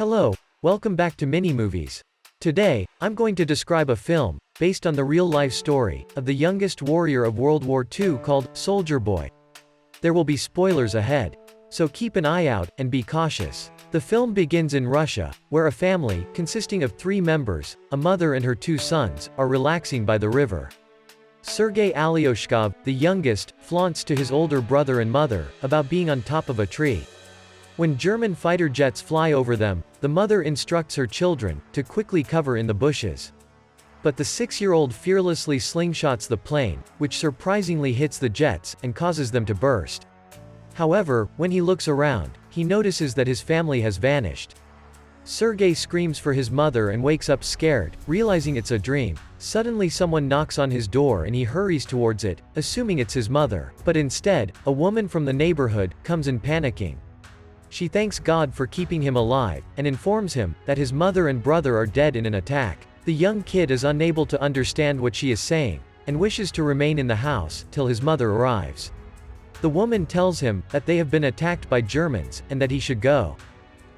Hello, welcome back to Mini Movies. Today, I'm going to describe a film, based on the real-life story, of the youngest warrior of World War II called Soldier Boy. There will be spoilers ahead, so keep an eye out, and be cautious. The film begins in Russia, where a family, consisting of 3 members, a mother and her 2 sons, are relaxing by the river. Sergei Alyoshkov, the youngest, flaunts to his older brother and mother, about being on top of a tree. When German fighter jets fly over them, the mother instructs her children to quickly cover in the bushes. But the 6-year-old fearlessly slingshots the plane, which surprisingly hits the jets, and causes them to burst. However, when he looks around, he notices that his family has vanished. Sergei screams for his mother and wakes up scared, realizing it's a dream. Suddenly someone knocks on his door and he hurries towards it, assuming it's his mother, but instead, a woman from the neighborhood comes in panicking. She thanks God for keeping him alive, and informs him that his mother and brother are dead in an attack. The young kid is unable to understand what she is saying, and wishes to remain in the house till his mother arrives. The woman tells him that they have been attacked by Germans, and that he should go.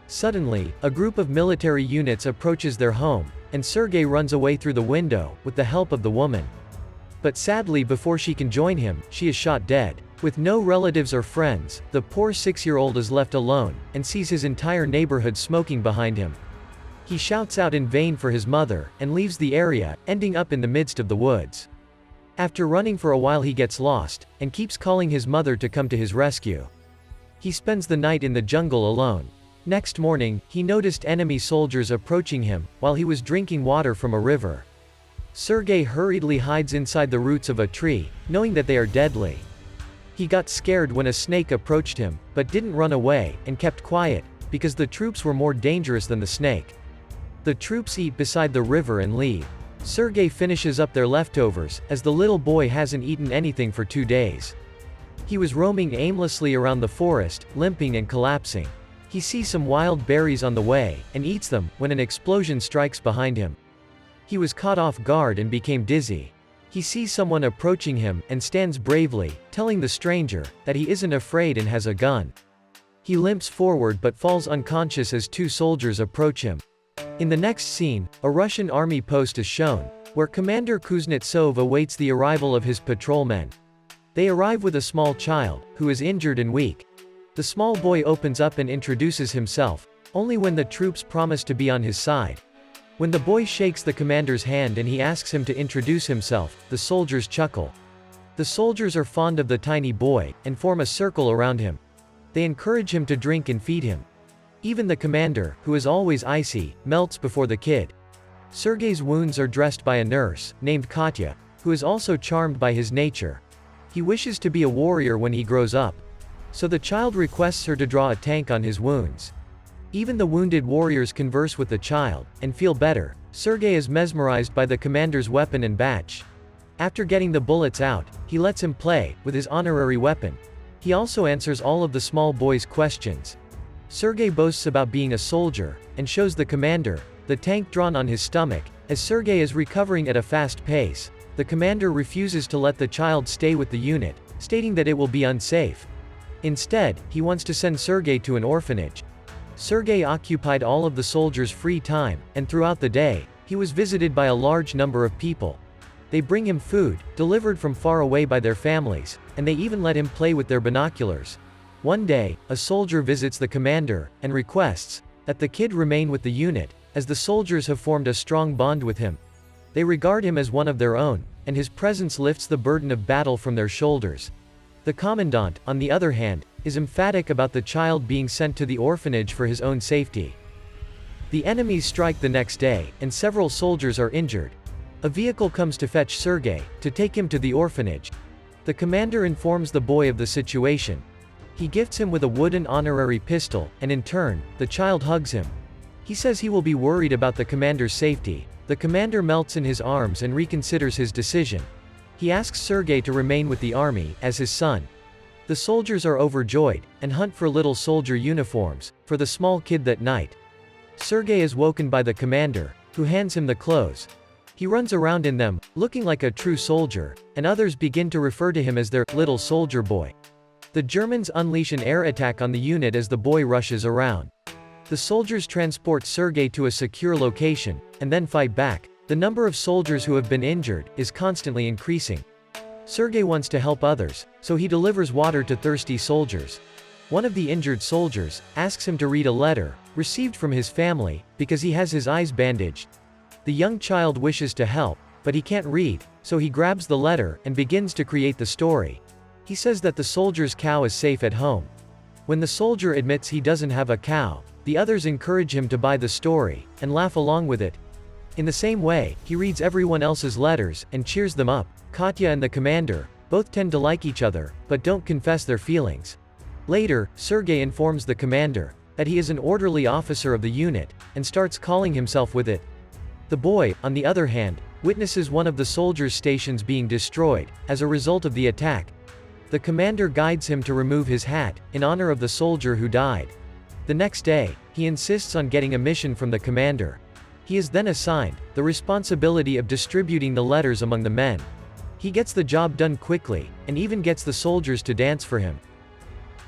Suddenly, a group of military units approaches their home, and Sergei runs away through the window, with the help of the woman. But sadly, before she can join him, she is shot dead. With no relatives or friends, the poor 6-year-old is left alone, and sees his entire neighborhood smoking behind him. He shouts out in vain for his mother, and leaves the area, ending up in the midst of the woods. After running for a while he gets lost, and keeps calling his mother to come to his rescue. He spends the night in the jungle alone. Next morning, he noticed enemy soldiers approaching him, while he was drinking water from a river. Sergei hurriedly hides inside the roots of a tree, knowing that they are deadly. He got scared when a snake approached him, but didn't run away, and kept quiet, because the troops were more dangerous than the snake. The troops eat beside the river and leave. Sergei finishes up their leftovers, as the little boy hasn't eaten anything for 2 days. He was roaming aimlessly around the forest, limping and collapsing. He sees some wild berries on the way, and eats them, when an explosion strikes behind him. He was caught off guard and became dizzy. He sees someone approaching him, and stands bravely, telling the stranger that he isn't afraid and has a gun. He limps forward but falls unconscious as 2 soldiers approach him. In the next scene, a Russian army post is shown, where Commander Kuznetsov awaits the arrival of his patrolmen. They arrive with a small child, who is injured and weak. The small boy opens up and introduces himself, only when the troops promise to be on his side. When the boy shakes the commander's hand and he asks him to introduce himself, the soldiers chuckle. The soldiers are fond of the tiny boy, and form a circle around him. They encourage him to drink and feed him. Even the commander, who is always icy, melts before the kid. Sergei's wounds are dressed by a nurse, named Katya, who is also charmed by his nature. He wishes to be a warrior when he grows up. So the child requests her to draw a tank on his wounds. Even the wounded warriors converse with the child, and feel better. Sergei is mesmerized by the commander's weapon and badge. After getting the bullets out, he lets him play with his honorary weapon. He also answers all of the small boy's questions. Sergei boasts about being a soldier, and shows the commander the tank drawn on his stomach. As Sergei is recovering at a fast pace, the commander refuses to let the child stay with the unit, stating that it will be unsafe. Instead, he wants to send Sergei to an orphanage. Sergei occupied all of the soldiers' free time, and throughout the day, he was visited by a large number of people. They bring him food, delivered from far away by their families, and they even let him play with their binoculars. One day, a soldier visits the commander, and requests that the kid remain with the unit, as the soldiers have formed a strong bond with him. They regard him as one of their own, and his presence lifts the burden of battle from their shoulders. The commandant, on the other hand, is emphatic about the child being sent to the orphanage for his own safety. The enemies strike the next day, and several soldiers are injured. A vehicle comes to fetch Sergei, to take him to the orphanage. The commander informs the boy of the situation. He gifts him with a wooden honorary pistol, and in turn, the child hugs him. He says he will be worried about the commander's safety. The commander melts in his arms and reconsiders his decision. He asks Sergei to remain with the army, as his son. The soldiers are overjoyed, and hunt for little soldier uniforms, for the small kid that night. Sergei is woken by the commander, who hands him the clothes. He runs around in them, looking like a true soldier, and others begin to refer to him as their little soldier boy. The Germans unleash an air attack on the unit as the boy rushes around. The soldiers transport Sergei to a secure location, and then fight back. The number of soldiers who have been injured is constantly increasing. Sergei wants to help others, so he delivers water to thirsty soldiers. One of the injured soldiers asks him to read a letter received from his family, because he has his eyes bandaged. The young child wishes to help, but he can't read, so he grabs the letter and begins to create the story. He says that the soldier's cow is safe at home. When the soldier admits he doesn't have a cow, the others encourage him to buy the story and laugh along with it. In the same way, he reads everyone else's letters and cheers them up. Katya and the commander both tend to like each other, but don't confess their feelings. Later, Sergei informs the commander that he is an orderly officer of the unit, and starts calling himself with it. The boy, on the other hand, witnesses one of the soldiers' stations being destroyed as a result of the attack. The commander guides him to remove his hat in honor of the soldier who died. The next day, he insists on getting a mission from the commander. He is then assigned the responsibility of distributing the letters among the men. He gets the job done quickly, and even gets the soldiers to dance for him.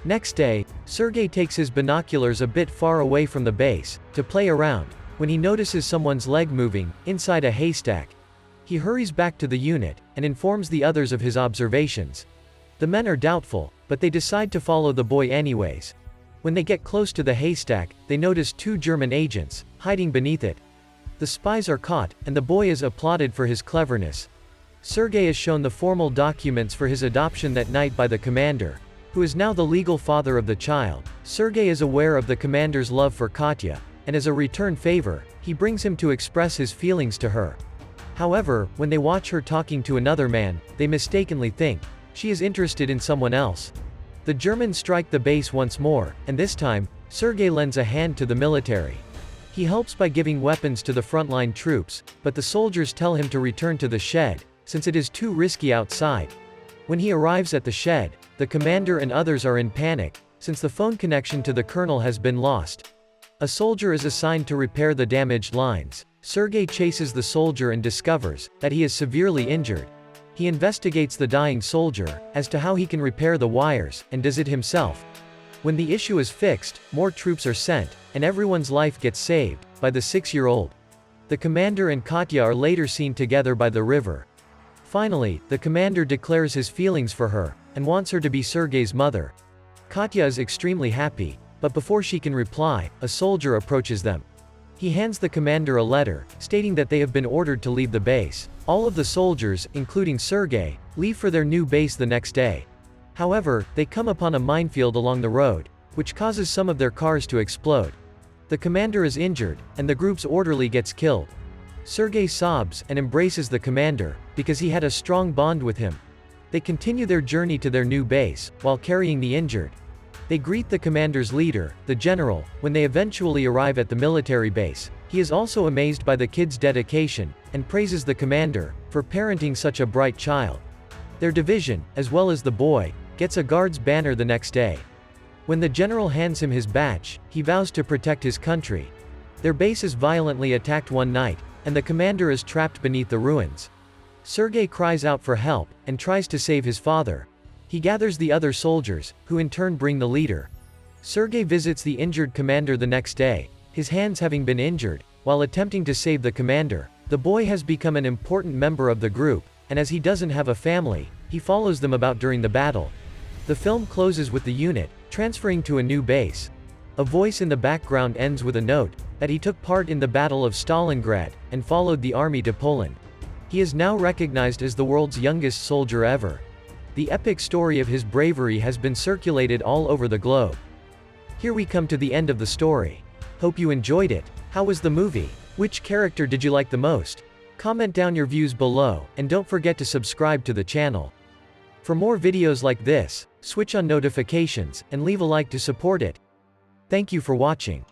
Next day, Sergei takes his binoculars a bit far away from the base to play around, when he notices someone's leg moving inside a haystack. He hurries back to the unit and informs the others of his observations. The men are doubtful, but they decide to follow the boy anyways. When they get close to the haystack, they notice 2 German agents hiding beneath it. The spies are caught, and the boy is applauded for his cleverness. Sergei is shown the formal documents for his adoption that night by the commander, who is now the legal father of the child. Sergei is aware of the commander's love for Katya, and as a return favor, he brings him to express his feelings to her. However, when they watch her talking to another man, they mistakenly think she is interested in someone else. The Germans strike the base once more, and this time, Sergei lends a hand to the military. He helps by giving weapons to the frontline troops, but the soldiers tell him to return to the shed, since it is too risky outside. When he arrives at the shed, the commander and others are in panic, since the phone connection to the colonel has been lost. A soldier is assigned to repair the damaged lines. Sergei chases the soldier and discovers that he is severely injured. He investigates the dying soldier as to how he can repair the wires, and does it himself. When the issue is fixed, more troops are sent, and everyone's life gets saved by the 6-year-old. The commander and Katya are later seen together by the river. Finally, the commander declares his feelings for her, and wants her to be Sergei's mother. Katya is extremely happy, but before she can reply, a soldier approaches them. He hands the commander a letter, stating that they have been ordered to leave the base. All of the soldiers, including Sergei, leave for their new base the next day. However, they come upon a minefield along the road, which causes some of their cars to explode. The commander is injured, and the group's orderly gets killed. Sergei sobs and embraces the commander, because he had a strong bond with him. They continue their journey to their new base, while carrying the injured. They greet the commander's leader, the general, when they eventually arrive at the military base. He is also amazed by the kid's dedication, and praises the commander for parenting such a bright child. Their division, as well as the boy, gets a guard's banner the next day. When the general hands him his badge, he vows to protect his country. Their base is violently attacked one night, and the commander is trapped beneath the ruins. Sergei cries out for help, and tries to save his father. He gathers the other soldiers, who in turn bring the leader. Sergei visits the injured commander the next day, his hands having been injured. While attempting to save the commander, the boy has become an important member of the group, and as he doesn't have a family, he follows them about during the battle. The film closes with the unit transferring to a new base. A voice in the background ends with a note that he took part in the Battle of Stalingrad, and followed the army to Poland. He is now recognized as the world's youngest soldier ever. The epic story of his bravery has been circulated all over the globe. Here we come to the end of the story. Hope you enjoyed it. How was the movie? Which character did you like the most? Comment down your views below, and don't forget to subscribe to the channel. For more videos like this, switch on notifications, and leave a like to support it. Thank you for watching.